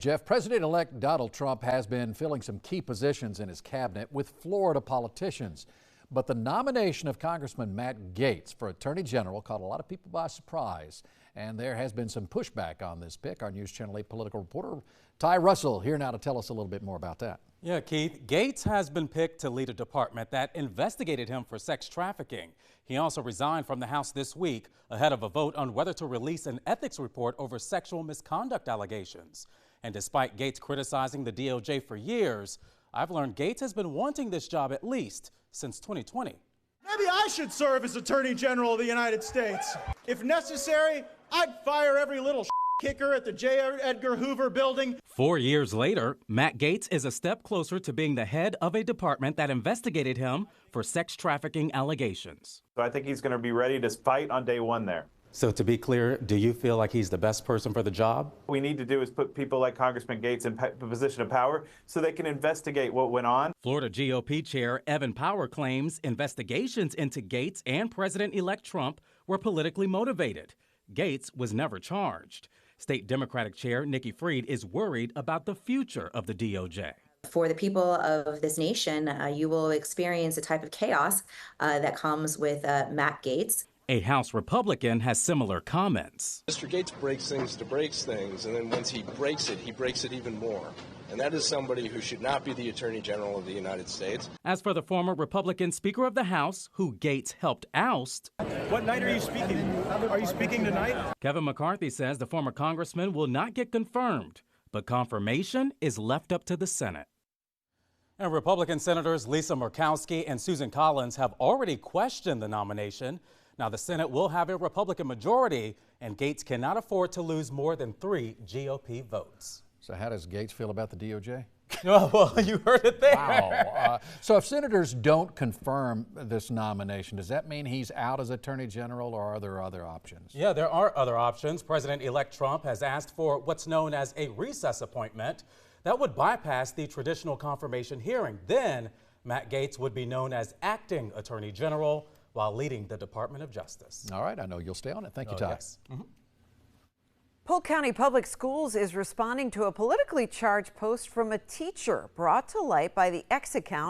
Jeff, President-elect Donald Trump has been filling some key positions in his cabinet with Florida politicians. But the nomination of Congressman Matt Gaetz for Attorney General caught a lot of people by surprise. And there has been some pushback on this pick. Our News Channel 8 political reporter Ty Russell here now to tell us a little bit more about that. Yeah, Keith, Gaetz has been picked to lead a department that investigated him for sex trafficking. He also resigned from the House this week ahead of a vote on whether to release an ethics report over sexual misconduct allegations. And despite Gaetz criticizing the DOJ for years, I've learned Gaetz has been wanting this job at least since 2020. Maybe I should serve as Attorney General of the United States. If necessary, I'd fire every little kicker at the J. Edgar Hoover building. 4 years later, Matt Gaetz is a step closer to being the head of a department that investigated him for sex trafficking allegations. So I think he's going to be ready to fight on day one there. So to be clear, do you feel like he's the best person for the job? What we need to do is put people like Congressman Gaetz in a position of power so they can investigate what went on. Florida GOP Chair Evan Power claims investigations into Gaetz and President-elect Trump were politically motivated. Gaetz was never charged. State Democratic Chair Nikki Fried is worried about the future of the DOJ. For the people of this nation, you will experience a type of chaos that comes with Matt Gaetz. A House Republican has similar comments. Mr. Gaetz breaks things to break things, and then once he breaks it even more. And that is somebody who should not be the Attorney General of the United States. As for the former Republican Speaker of the House, who Gaetz helped oust. What night are you speaking? Are you speaking tonight? Kevin McCarthy says the former congressman will not get confirmed, but confirmation is left up to the Senate. And Republican Senators Lisa Murkowski and Susan Collins have already questioned the nomination. Now, the Senate will have a Republican majority, and Gaetz cannot afford to lose more than 3 GOP votes. So how does Gaetz feel about the DOJ? Oh, well, you heard it there. Wow. So if senators don't confirm this nomination, does that mean he's out as Attorney General, or are there other options? Yeah, there are other options. President-elect Trump has asked for what's known as a recess appointment that would bypass the traditional confirmation hearing. Then Matt Gaetz would be known as acting Attorney General while leading the Department of Justice. All right, I know you'll stay on it. Thank you, Ty. Yes. Polk County Public Schools is responding to a politically charged post from a teacher brought to light by the X account